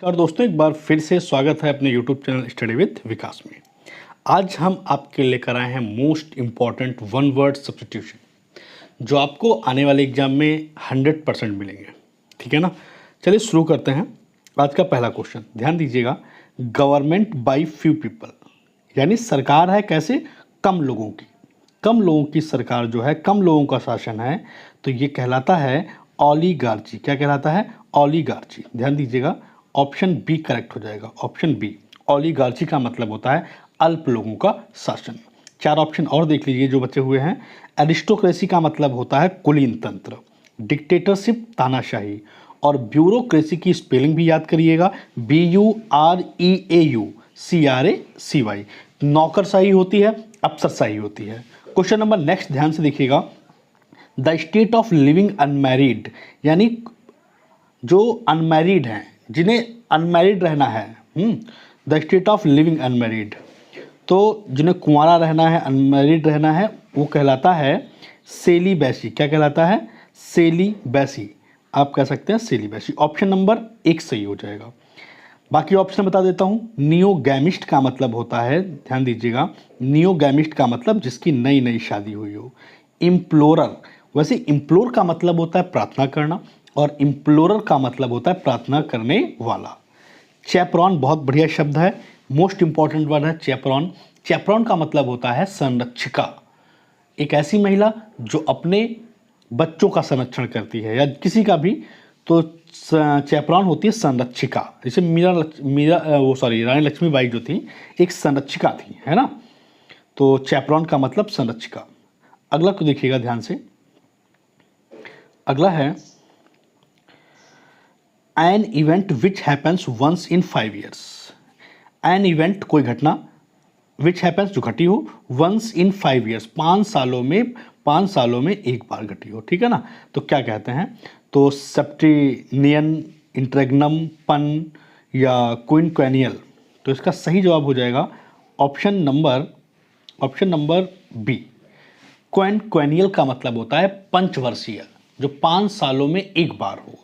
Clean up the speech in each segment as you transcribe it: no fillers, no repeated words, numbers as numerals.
और दोस्तों एक बार फिर से स्वागत है अपने YouTube चैनल स्टडी विद विकास में। आज हम आपके लेकर आए हैं most important one word substitution जो आपको आने वाले एग्जाम में 100% मिलेंगे। ठीक है ना, चलिए शुरू करते हैं। आज का पहला क्वेश्चन ध्यान दीजिएगा। गवर्नमेंट बाय फ्यू पीपल यानी सरकार है कैसे, कम लोगों की सरकार जो है, कम लोगों का शासन है, तो ये कहलाता है ओलिगार्ची। क्या कहलाता है? ओलिगार्ची। ध्यान दीजिएगा, ऑप्शन बी करेक्ट हो जाएगा। ऑप्शन बी, ओलिगार्ची का मतलब होता है अल्प लोगों का शासन। चार ऑप्शन और देख लीजिए जो बचे हुए हैं। एरिस्टोक्रेसी का मतलब होता है कुलीन तंत्र, डिक्टेटरशिप तानाशाही, और ब्यूरोक्रेसी की स्पेलिंग भी याद करिएगा, BUREAUCRACY। नौकरशाही होती है, अफसरशाही होती है। क्वेश्चन नंबर नेक्स्ट ध्यान से देखिएगा। The state of living unmarried यानी जो अनमैरिड हैं, जिन्हें अनमैरिड रहना है, the state of living unmarried, तो जिन्हें कुंवारा रहना है, अनमैरिड रहना है, वो कहलाता है सेलिबेसी। क्या कहलाता है? सेलिबेसी। आप कह सकते हैं सेलिबेसी। ऑप्शन नंबर एक सही हो जाएगा। बाकी ऑप्शन बता देता हूँ। नियोगैमिस्ट का मतलब होता है, ध्यान दीजिएगा, नियोगैमिस्ट का मतलब जिसकी नई नई शादी हुई हो। इम्प्लोरर, वैसे इम्प्लोर का मतलब होता है प्रार्थना करना, और इम्प्लोरर का मतलब होता है प्रार्थना करने वाला। चैपरॉन बहुत बढ़िया शब्द है, मोस्ट इंपॉर्टेंट वर्ड है चैपरॉन। चैपरॉन का मतलब होता है संरक्षिका, एक ऐसी महिला जो अपने बच्चों का संरक्षण करती है या किसी का भी, तो चैपरॉन होती है संरक्षिका। जैसे रानी लक्ष्मीबाई जो थी एक संरक्षिका थी, है ना। तो चैपरॉन का मतलब संरक्षिका। अगला को देखिएगा ध्यान से। अगला है an event which happens once in 5 years। An event कोई घटना, विच हैपन्स जो घटी हो, वंस इन 5 years 5 सालों में एक बार घटी हो। ठीक है ना, तो क्या कहते हैं? तो सेप्टेनियन, इंट्रेग्नम, पन या क्विनक्वेनियल। तो इसका सही जवाब हो जाएगा ऑप्शन नंबर बी। क्विनक्वेनियल का मतलब होता है पंचवर्षीय, जो 5 सालों में एक बार हो,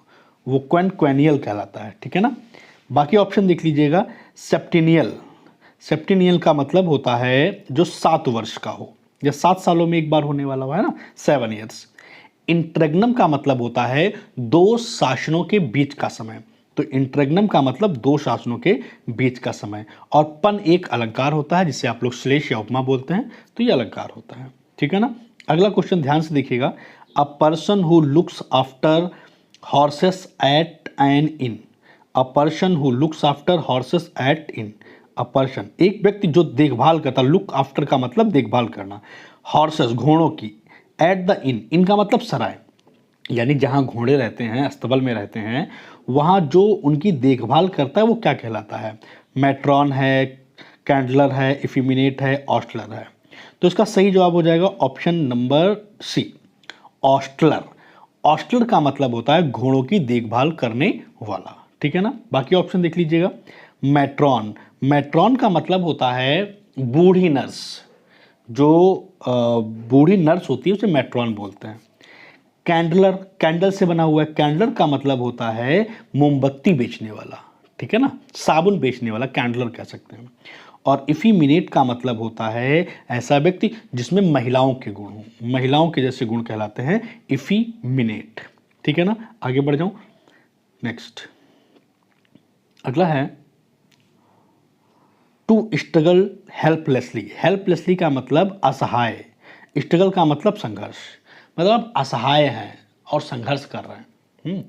वो क्विनक्वेनियल कहलाता है। ठीक है ना। बाकी ऑप्शन देख लीजिएगा। सेप्टेनियल का मतलब होता है जो 7 वर्ष का हो या 7 सालों में एक बार होने वाला हो, है ना, 7 years। इंट्रेग्नम का मतलब होता है 2 शासनों के बीच का समय, तो इंट्रेग्नम का मतलब 2 शासनों के बीच का समय। और पन एक अलंकार होता है जिसे आप लोग श्लेष या उपमा बोलते हैं, तो ये अलंकार होता है। ठीक है ना। अगला क्वेश्चन ध्यान से देखिएगा। A person who looks after horses at an inn. A person who looks after horses at inn. A person एक व्यक्ति जो देखभाल करता, लुक आफ्टर का मतलब देखभाल करना, हॉर्सेस घोड़ों की, एट द इन, इनका मतलब सराय, यानी जहाँ घोड़े रहते हैं, अस्तबल में रहते हैं, वहाँ जो उनकी देखभाल करता है वो क्या कहलाता है? मैट्रॉन है, कैंडलर है, इफिमिनेट है, ऑस्टलर है। तो इसका सही जवाब हो जाएगा ऑप्शन नंबर सी, ऑस्टलर। ऑस्टलर का मतलब होता है घोड़ों की देखभाल करने वाला। ठीक है ना। बाकी ऑप्शन देख लीजिएगा। मैट्रॉन का मतलब होता है बूढ़ी नर्स, जो बूढ़ी नर्स होती है उसे मैट्रॉन बोलते हैं। कैंडल से बना हुआ है, कैंडलर का मतलब होता है मोमबत्ती बेचने वाला। ठीक है ना, साबुन बेचने वाला कैंडलर कह सकते हैं। और इफिमिनेट का मतलब होता है ऐसा व्यक्ति जिसमें महिलाओं के गुण हो, महिलाओं के जैसे गुण कहलाते हैं इफिमिनेट। ठीक है ना। आगे बढ़ जाऊं। नेक्स्ट अगला है टू स्ट्रगल हेल्पलेसली। हेल्पलेसली का मतलब असहाय, स्ट्रगल का मतलब संघर्ष, मतलब आप असहाय हैं और संघर्ष कर रहे हैं।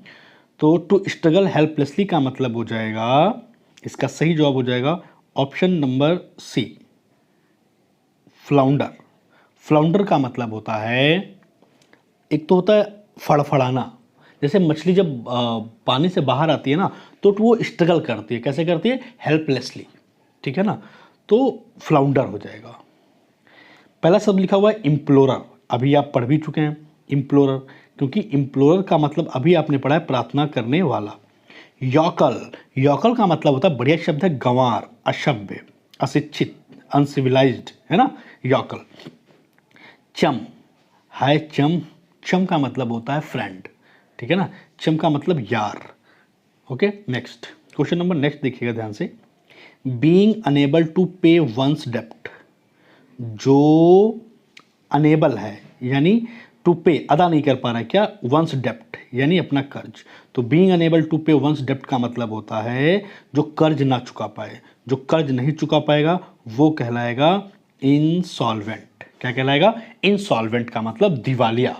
तो टू स्ट्रगल हेल्पलेसली का मतलब हो जाएगा, इसका सही जवाब हो जाएगा option number C, flounder. Flounder का मतलब होता है, एक तो होता है फड़फड़ाना, जैसे मछली जब पानी से बाहर आती है ना, तो वो स्ट्रगल करती है। कैसे करती है? हेल्पलेसली। ठीक है ना, तो फ्लाउंडर हो जाएगा। पहला शब्द लिखा हुआ है इम्प्लोरर, अभी आप पढ़ भी चुके हैं इम्प्लोरर, क्योंकि इम्प्लोरर का मतलब अभी आपने पढ़ा है प्रार्थना करने वाला। यॉकल का मतलब होता है, बढ़िया शब्द है, गंवार, असभ्य, अशिक्षित, अनसिविलाइज्ड, है ना, यॉकल। चम का मतलब होता है फ्रेंड। ठीक है ना, चम का मतलब यार। Okay, next question number next देखिएगा ध्यान से, बीइंग अनेबल टू पे वंस डेप्ट, जो अनेबल है यानी टू पे अदा नहीं कर पा रहा है, क्या, वंस डेप्ट यानी अपना कर्ज। तो बीइंग अनेबल टू पे वंस डेप्ट का मतलब होता है जो कर्ज ना चुका पाए, जो कर्ज नहीं चुका पाएगा वो कहलाएगा इंसॉल्वेंट। क्या कहलाएगा? इंसॉल्वेंट का मतलब दिवालिया,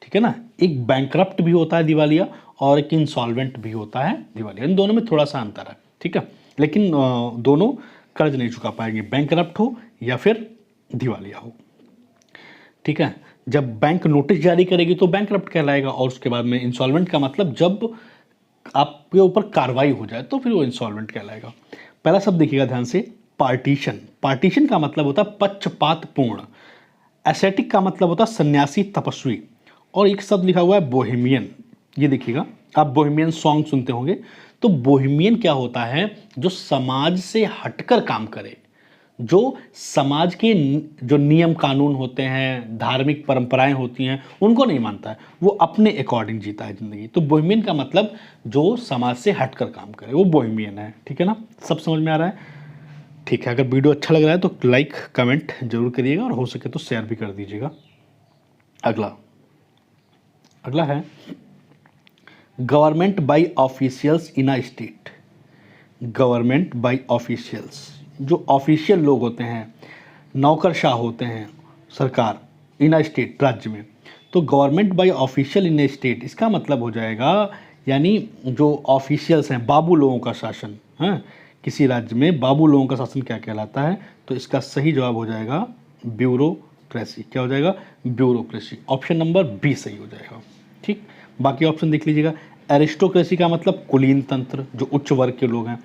ठीक है ना। एक बैंकरप्ट भी होता है दिवालिया और एक इंसॉल्वेंट भी होता है दिवालिया, इन दोनों में थोड़ा सा अंतर है, ठीक है, लेकिन दोनों कर्ज नहीं चुका पाएंगे, बैंकरप्ट हो या फिर दिवालिया हो, ठीक है। जब बैंक नोटिस जारी करेगी तो बैंकरप्ट कहलाएगा, और उसके बाद में इंसॉल्वेंट का मतलब जब आपके ऊपर कार्रवाई हो जाए तो फिर वो इंसॉल्वेंट कहलाएगा। पहला शब्द देखिएगा ध्यान से, पार्टीशन। पार्टीशन का मतलब होता है पक्षपातपूर्ण। एसेटिक का मतलब होता है सन्यासी, तपस्वी। और एक शब्द लिखा हुआ है बोहेमियन, ये देखिएगा, आप बोहेमियन सॉन्ग सुनते होंगे, तो बोहेमियन क्या होता है? जो समाज से हटकर काम करे, जो समाज के जो नियम कानून होते हैं, धार्मिक परंपराएं होती हैं, उनको नहीं मानता है, वो अपने अकॉर्डिंग जीता है जिंदगी। तो बोहेमियन का मतलब जो समाज से हटकर काम करे, वो बोहेमियन है, ठीक है ना। सब समझ में आ रहा है? ठीक है, अगर वीडियो अच्छा लग रहा है तो लाइक कमेंट जरूर करिएगा और हो सके तो शेयर भी कर दीजिएगा। अगला है government by officials in a state. Government by officials, जो ऑफिशियल लोग होते हैं, नौकरशाह होते हैं सरकार, इन अ स्टेट, राज्य में। तो government by official in a state, इसका मतलब हो जाएगा यानी जो ऑफिशियल्स हैं, बाबू लोगों का शासन है किसी राज्य में, बाबू लोगों का शासन क्या कहलाता है? तो इसका सही जवाब हो जाएगा ब्यूरोक्रेसी। क्या हो जाएगा? ब्यूरोक्रेसी। ऑप्शन नंबर बी सही हो जाएगा, ठीक। बाकी ऑप्शन देख लीजिएगा। एरिस्टोक्रेसी का मतलब कुलीन तंत्र, जो उच्च वर्ग के लोग हैं।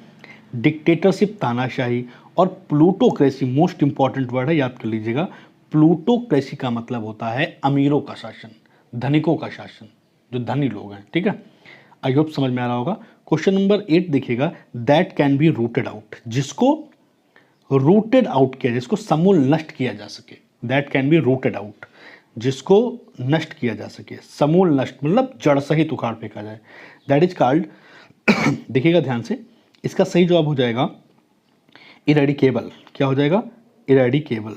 डिक्टेटरशिप, तानाशाही। और प्लूटोक्रेसी मोस्ट इंपॉर्टेंट वर्ड है, याद कर लीजिएगा। प्लूटोक्रेसी का मतलब होता है अमीरों का शासन, धनिकों का शासन, जो धनी लोग हैं, ठीक है। आई होप समझ में आ रहा होगा। क्वेश्चन नंबर 8 देखिएगा, that can be rooted out, जिसको रूटेड आउट किया, जिसको समूल नष्ट किया जा सके। That can be rooted out, जिसको नष्ट किया जा सके, समूल नष्ट मतलब जड़ सहित उखाड़ फेंका जाए, दैट इज कॉल्ड देखिएगा ध्यान से, इसका सही जवाब हो जाएगा इरेडिकेबल। क्या हो जाएगा? इरेडिकेबल।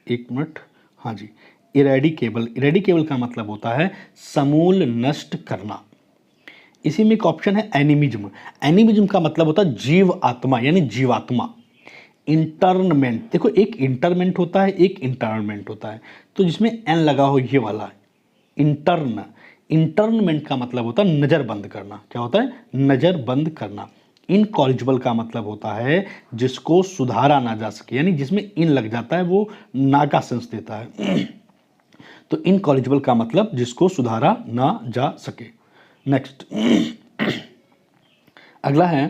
एक मिनट, हाँ जी, इरेडिकेबल। इरेडिकेबल का मतलब होता है समूल नष्ट करना। इसी में एक ऑप्शन है एनिमिज्म। एनिमिज्म का मतलब होता है जीव आत्मा यानी जीवात्मा। इंटरनमेंट, देखो एक इंटरमेंट होता है, एक इंटरनमेंट होता है, तो जिसमें एन लगा हो ये वाला इंटर्न। इंटरनमेंट का मतलब होता है नज़र बंद करना। क्या होता है? नज़र बंद करना। इनकॉरिजिबल का मतलब होता है जिसको सुधारा ना जा सके, यानी जिसमें इन लग जाता है वो ना का सेंस देता है। तो इनकॉरिजिबल का मतलब जिसको सुधारा ना जा सके। नेक्स्ट अगला है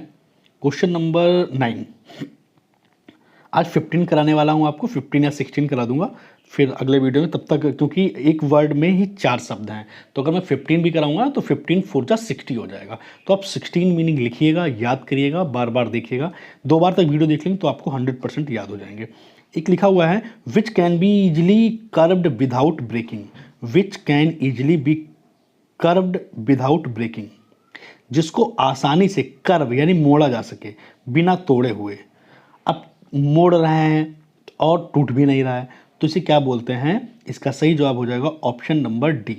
क्वेश्चन नंबर 9। आज 15 कराने वाला हूँ आपको, 15 या 16 करा दूंगा फिर अगले वीडियो में, तब तक क्योंकि एक वर्ड में ही 4 शब्द हैं, तो अगर मैं 15 भी कराऊंगा तो 15 4 जा 60 हो जाएगा। तो आप 16 मीनिंग लिखिएगा, याद करिएगा, बार बार देखिएगा, 2 बार तक वीडियो देख लेंगे तो आपको 100% याद हो जाएंगे। एक लिखा हुआ है which can be easily curved without breaking. Which can easily be curved without breaking, जिसको आसानी से कर्व यानी मोड़ा जा सके बिना तोड़े हुए। अब मोड़ रहे हैं और टूट भी नहीं रहा है, तो इसे क्या बोलते हैं? इसका सही जवाब हो जाएगा ऑप्शन नंबर डी,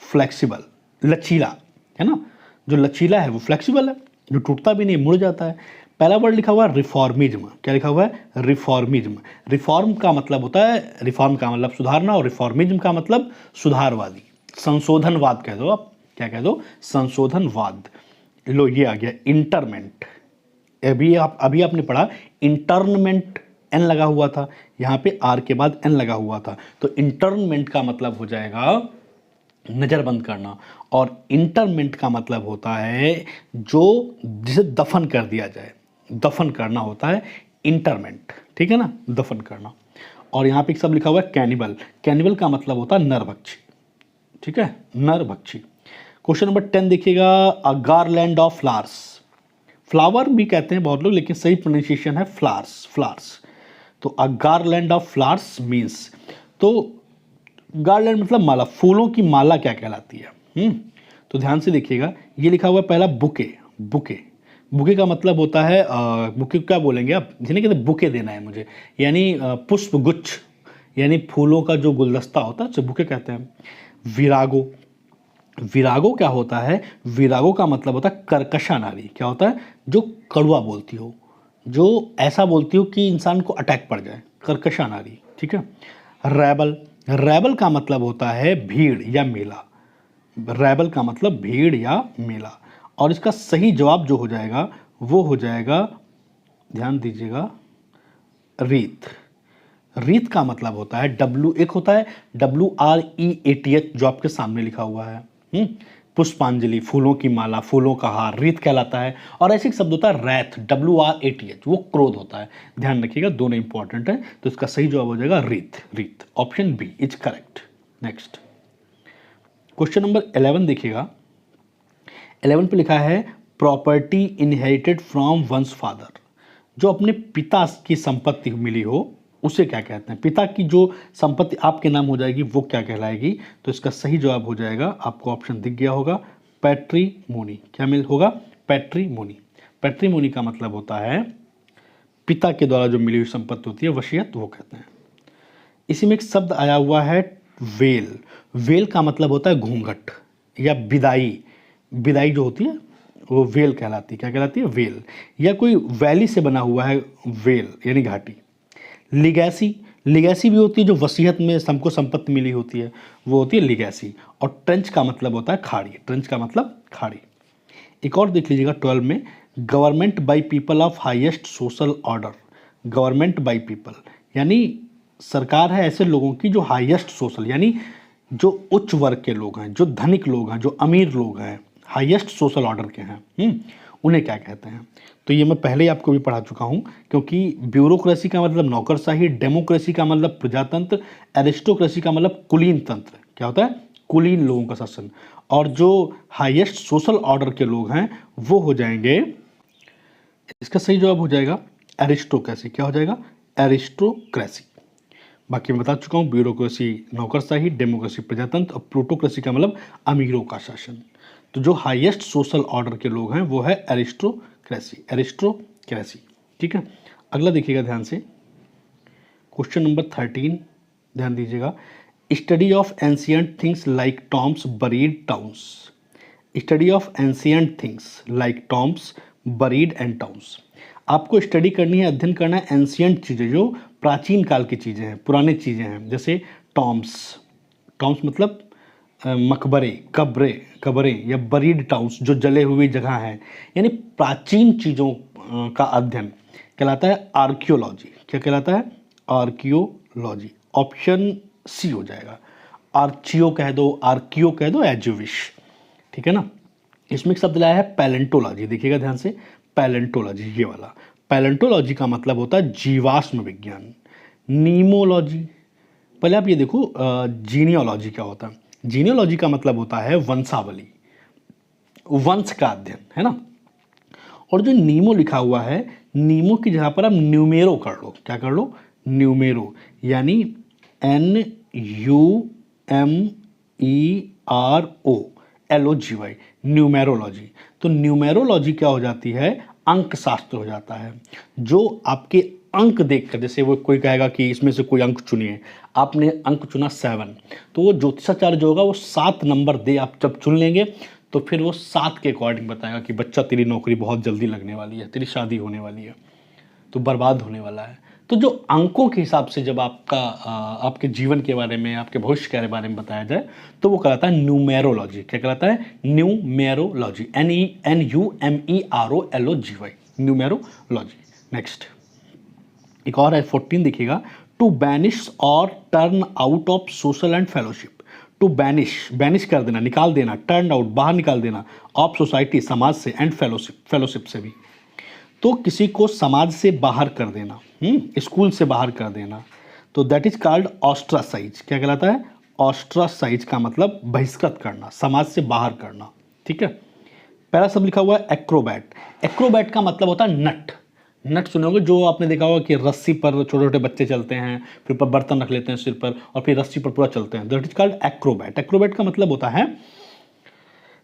फ्लेक्सिबल, लचीला, है ना। जो लचीला है वो फ्लेक्सिबल है, जो टूटता भी नहीं, मुड़ जाता है। पहला वर्ड लिखा हुआ है रिफॉर्मिज्म। क्या लिखा हुआ है? रिफॉर्मिज्म। रिफॉर्म का मतलब होता है, रिफॉर्म का मतलब सुधारना, और रिफॉर्मिज्म का मतलब सुधारवादी, संशोधनवाद कह दो आप। क्या कह दो? संशोधनवाद। लो ये आ गया इंटरमेंट। अभी आपने पढ़ा इंटरनमेंट, एन लगा हुआ था, यहाँ पे आर के बाद एन लगा हुआ था, तो इंटरनमेंट का मतलब हो जाएगा नज़रबंद करना, और इंटरमेंट का मतलब होता है जो जिसे दफन कर दिया जाए, दफन करना होता है इंटरमेंट, ठीक है ना, दफन करना। और यहाँ पे एक शब्द लिखा हुआ है कैनिबल। कैनिबल का मतलब होता है नरभक्षी, ठीक है, नरभक्षी। क्वेश्चन नंबर 10 देखिएगा, अ गार्लैंड ऑफ फ्लावर्स। फ्लावर भी कहते हैं बहुत लोग, लेकिन सही प्रोनाउंसिएशन है फ्लावर्स, फ्लावर्स। तो अ गार्लैंड ऑफ फ्लावर्स मीन्स, तो गार्लैंड मतलब माला, फूलों की माला क्या कहलाती है? तो ध्यान से देखिएगा, ये लिखा हुआ है पहला बुके। बुके बुके का मतलब होता है बुके क्या बोलेंगे आप, जिन्हें कहते हैं बुके देना है मुझे, यानी पुष्प गुच्छ, यानी फूलों का जो गुलदस्ता होता है उसे बुके कहते हैं। विरागो, विरागो क्या होता है, विरागो का मतलब होता है कर्कशा नारी। क्या होता है, जो कड़वा बोलती हो, जो ऐसा बोलती हो कि इंसान को अटैक पड़ जाए, कर्कशा नारी। ठीक है। रैबल, रैबल का मतलब होता है भीड़ या मेला। रैबल का मतलब भीड़ या मेला, और इसका सही जवाब जो हो जाएगा वो हो जाएगा, ध्यान दीजिएगा, रीत। रीत का मतलब होता है एक होता है WREATH जो आपके सामने लिखा हुआ है, पुष्पांजलि, फूलों की माला, फूलों का हार, रीत कहलाता है। और ऐसे एक शब्द होता है रैथ, WRATH, वो क्रोध होता है। ध्यान रखिएगा, दोनों इंपॉर्टेंट है, तो इसका सही जवाब हो जाएगा reed. Reed, option B is correct. Next question number 11 देखिएगा। 11 पे लिखा है property inherited from one's father. जो अपने पिता की संपत्ति मिली हो उसे क्या कहते हैं, पिता की जो संपत्ति आपके नाम हो जाएगी वो क्या कहलाएगी। तो इसका सही जवाब हो जाएगा, आपको ऑप्शन दिख गया होगा, पैट्रीमोनी। क्या मिल होगा, पैट्रीमोनी। पैट्रीमोनी का मतलब होता है पिता के द्वारा जो मिली हुई संपत्ति होती है, वसीयत, वो कहते हैं। इसी में एक शब्द आया हुआ है वेल। वेल का मतलब होता है घूंघट या विदाई। विदाई जो होती है वो वेल कहलाती है। क्या कहलाती है, वेल। या कोई वैली से बना हुआ है वेल, यानी घाटी। लिगैसी, लिगैसी भी होती है जो वसीयत में हमको संपत्ति मिली होती है, वो होती है लिगैसी। और ट्रेंच का मतलब होता है खाड़ी। ट्रेंच का मतलब खाड़ी। एक और देख लीजिएगा 12 में, government by people of highest social order. Government by people यानी सरकार है ऐसे लोगों की जो हाईएस्ट सोशल, यानी जो उच्च वर्ग के लोग हैं, जो धनिक लोग हैं, जो अमीर लोग हैं, हाईएस्ट सोशल ऑर्डर के हैं, उन्हें क्या कहते हैं। तो ये मैं पहले ही आपको भी पढ़ा चुका हूँ, क्योंकि ब्यूरोक्रेसी का मतलब नौकरशाही, डेमोक्रेसी का मतलब प्रजातंत्र, एरिस्टोक्रेसी का मतलब कुलीन तंत्र। क्या होता है, कुलीन लोगों का शासन। और जो हाईएस्ट सोशल ऑर्डर के लोग हैं वो हो जाएंगे, इसका सही जवाब हो जाएगा एरिस्टोक्रेसी। क्या हो जाएगा, एरिस्टोक्रेसी। बाकी मैं बता चुका हूँ, ब्यूरोक्रेसी नौकरशाही, डेमोक्रेसी प्रजातंत्र, और प्लूटोक्रेसी का मतलब अमीरों का शासन। तो जो हाईएस्ट सोशल ऑर्डर के लोग हैं वो है एरिस्टोक्रेसी, एरिस्टोक्रेसी। ठीक है। अगला देखिएगा ध्यान से, क्वेश्चन नंबर 13, ध्यान दीजिएगा। Study of ancient things like Tom's buried towns. Study of ancient things like Tom's buried and towns. आपको स्टडी करनी है, अध्ययन करना है एंशियंट चीज़ें, जो प्राचीन काल की चीज़ें हैं, पुरानी चीज़ें हैं, जैसे टॉम्स। टॉम्स मतलब मकबरे, कब्रें, या बरीड टाउन्स जो जले हुए जगह हैं, यानी प्राचीन चीज़ों का अध्ययन कहलाता है आर्कियोलॉजी। क्या कहलाता है, आर्कियोलॉजी। ऑप्शन सी हो जाएगा। आर्चियो कह दो, आर्कियो कह दो, एज यू विश। ठीक है ना। इसमें एक शब्द लाया है पैलेंटोलॉजी। देखिएगा ध्यान से, पैलेंटोलॉजी, ये वाला। पैलेंटोलॉजी का मतलब होता है जीवाश्म विज्ञान। नीमोलॉजी, पहले आप ये देखो, जीनियोलॉजी क्या होता है। जीनियोलॉजी का मतलब होता है वंशावली, वंश का अध्ययन, है ना। और जो नीमो लिखा हुआ है, नीमो की जगह पर आप न्यूमेरो कर लो। क्या कर लो, न्यूमेरो, यानी NUMEROLOGY, न्यूमेरोलॉजी। तो न्यूमेरोलॉजी क्या हो जाती है, अंक शास्त्र हो जाता है, जो आपके अंक देखकर, जैसे वो कोई कहेगा कि इसमें से कोई अंक चुनिए, आपने अंक चुना 7, तो वो ज्योतिषाचार्य जो होगा वो 7 नंबर दे, आप जब चुन लेंगे तो फिर वो 7 के अकॉर्डिंग बताएगा कि बच्चा तेरी नौकरी बहुत जल्दी लगने वाली है, तेरी शादी होने वाली है, तो बर्बाद होने वाला है। तो जो अंकों के हिसाब से जब आपके जीवन के बारे में, आपके भविष्य के बारे में बताया जाए तो वो कहलाता है न्यूमेरोलॉजी। क्या कहलाता है, न्यूमेरोलॉजी, NUMEROLOGY, न्यूमेरोलॉजी। नेक्स्ट एक और है 14, देखिएगा। टू बैनिश और turn out of social and fellowship. To banish, banish कर देना, निकाल देना, टर्न आउट, बाहर निकाल देना, ऑफ सोसाइटी, समाज से, एंड फेलोशिप, फेलोशिप से भी। तो किसी को समाज से बाहर कर देना, स्कूल से बाहर कर देना, तो दैट इज कॉल्ड ऑस्ट्रासाइज। क्या कहलाता है, ऑस्ट्रासाइज का मतलब बहिष्कृत करना, समाज से बाहर करना। ठीक है। पहला शब्द लिखा हुआ है एक्रोबैट। एक्रोबैट का मतलब होता है नट। नट सुने होंगे, जो आपने देखा होगा कि रस्सी पर छोटे छोटे बच्चे चलते हैं, फिर ऊपर बर्तन रख लेते हैं सिर पर, और फिर रस्सी पर पूरा चलते हैं, that is called Acrobat. Acrobat का मतलब होता है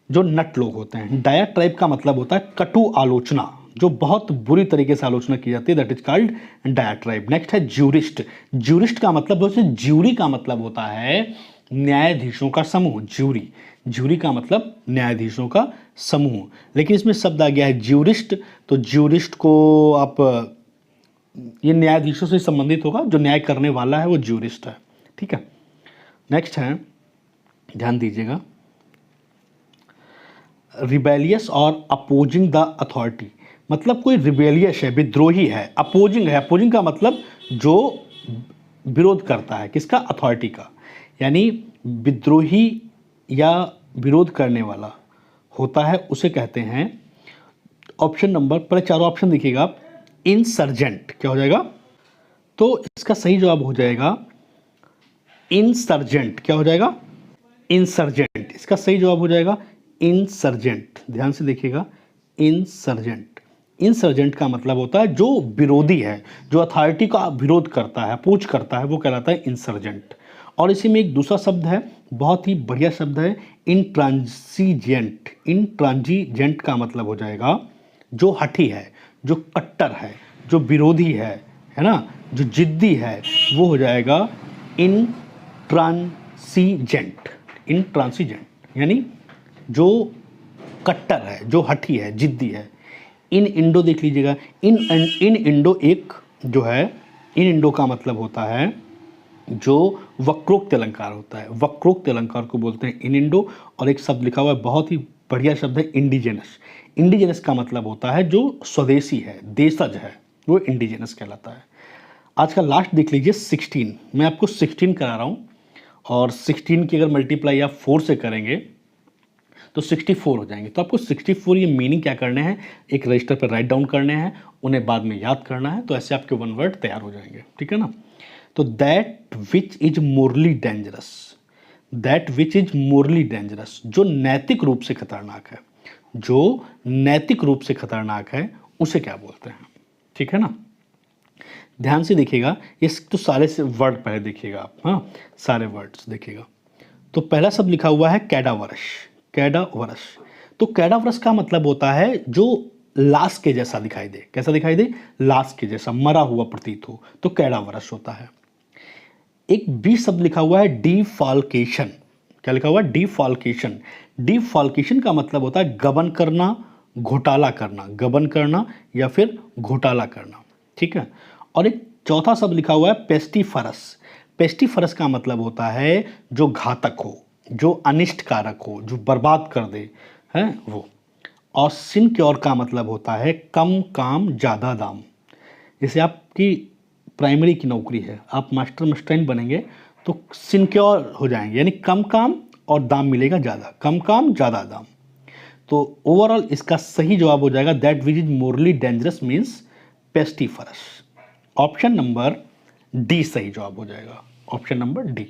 जो नट लोग होते हैं। डायाट्राइब का मतलब होता है कटु आलोचना, जो बहुत बुरी तरीके से आलोचना की जाती है, दैट इज कॉल्ड डायट्राइब। नेक्स्ट है ज्यूरिस्ट। ज्यूरिस्ट का मतलब दोस्तों, ज्यूरी का मतलब होता है न्यायाधीशों का समूह। ज्यूरी, ज्यूरी का मतलब न्यायाधीशों का समूह, लेकिन इसमें शब्द आ गया है ज्यूरिस्ट, तो ज्यूरिस्ट को आप, ये न्यायाधीशों से संबंधित होगा, जो न्याय करने वाला है वो ज्यूरिस्ट है। ठीक है, नेक्स्ट है, ध्यान दीजिएगा, रिबेलियस और अपोजिंग द अथॉरिटी। मतलब कोई रिबेलियस है, विद्रोही है, अपोजिंग है, अपोजिंग का मतलब जो विरोध करता है, किसका, अथॉरिटी का, यानी विद्रोही या विरोध करने वाला होता है, उसे कहते हैं, ऑप्शन नंबर, पहले चारों ऑप्शन देखिएगा आप, इंसर्जेंट। क्या हो जाएगा, तो इसका सही जवाब हो जाएगा इंसर्जेंट। क्या हो जाएगा, इंसर्जेंट। इसका सही जवाब हो जाएगा इंसर्जेंट। ध्यान से देखिएगा, इंसर्जेंट। इंसर्जेंट का मतलब होता है जो विरोधी है, जो अथॉरिटी का विरोध करता है, अपोज करता है, वो कहलाता है इंसर्जेंट। और इसी में एक दूसरा शब्द है, बहुत ही बढ़िया शब्द है, इंट्रांसीजेंट। इंट्रांजीजेंट का मतलब हो जाएगा जो हठी है, जो कट्टर है, जो विरोधी है ना, जो जिद्दी है, वो हो जाएगा इंट्रांसीजेंट। इंट्रांसीजेंट यानी जो कट्टर है, जो हठी है, जिद्दी है। इन इंडो देख लीजिएगा, इन इंडो एक जो है, इन इंडो का मतलब होता है जो वक्रोक्त अलंकार होता है, वक्रोक्त अलंकार को बोलते हैं इन इंडो। और एक शब्द लिखा हुआ है, बहुत ही बढ़िया शब्द है, इंडिजिनस। इंडिजिनस का मतलब होता है जो स्वदेशी है, देशज है, वो इंडिजिनस कहलाता है। आज का लास्ट देख लीजिए 16, मैं आपको 16 करा रहा हूँ, और 16 की अगर मल्टीप्लाई आप 4 से करेंगे तो 64 हो जाएंगे। तो आपको 64 ये मीनिंग क्या करने हैं, एक रजिस्टर पर राइट डाउन करने हैं, उन्हें बाद में याद करना है, तो ऐसे आपके 1 वर्ड तैयार हो जाएंगे। ठीक है ना, तो that which is morally dangerous, that which is morally dangerous, जो नैतिक रूप से खतरनाक है, जो नैतिक रूप से खतरनाक है, उसे क्या बोलते हैं। ठीक है ना, ध्यान से देखिएगा, ये तो सारे से वर्ड पहले देखिएगा आप, हाँ सारे वर्ड्स देखिएगा। तो पहला शब्द लिखा हुआ है कैडावरस। कैडावरस, तो कैडावरस का मतलब होता है जो लाश के जैसा दिखाई दे। कैसा दिखाई दे, लाश के जैसा, मरा हुआ प्रतीत हो, तो कैडावरस होता है। एक बी शब्द लिखा हुआ है डिफॉल्केशन। क्या लिखा हुआ है, डिफॉल्केशन। डिफॉल्केशन का मतलब होता है गबन करना, घोटाला करना, गबन करना या फिर घोटाला करना। ठीक है, और एक चौथा शब्द लिखा हुआ है पेस्टिफरस। पेस्टिफरस का मतलब होता है जो घातक हो, जो अनिष्टकारक हो, जो बर्बाद कर दे, है वो। और सिनक्योर का मतलब होता है कम काम ज़्यादा दाम। जैसे आपकी प्राइमरी की नौकरी है, आप मास्टर मास्टराइन बनेंगे तो सिनक्योर हो जाएंगे, यानी कम काम और दाम मिलेगा ज़्यादा, कम काम ज़्यादा दाम। तो ओवरऑल इसका सही जवाब हो जाएगा that which is morally dangerous means pestiferous. Option number D सही जवाब हो जाएगा, ऑप्शन नंबर डी।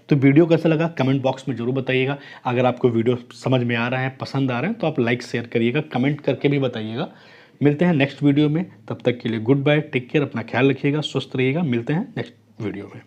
तो वीडियो कैसा लगा कमेंट बॉक्स में जरूर बताइएगा। अगर आपको वीडियो समझ में आ रहा है, पसंद आ रहे हैं, तो आप लाइक शेयर करिएगा, कमेंट करके भी बताइएगा। मिलते हैं नेक्स्ट वीडियो में, तब तक के लिए गुड बाय, टेक केयर, अपना ख्याल रखिएगा, स्वस्थ रहिएगा। मिलते हैं नेक्स्ट वीडियो में।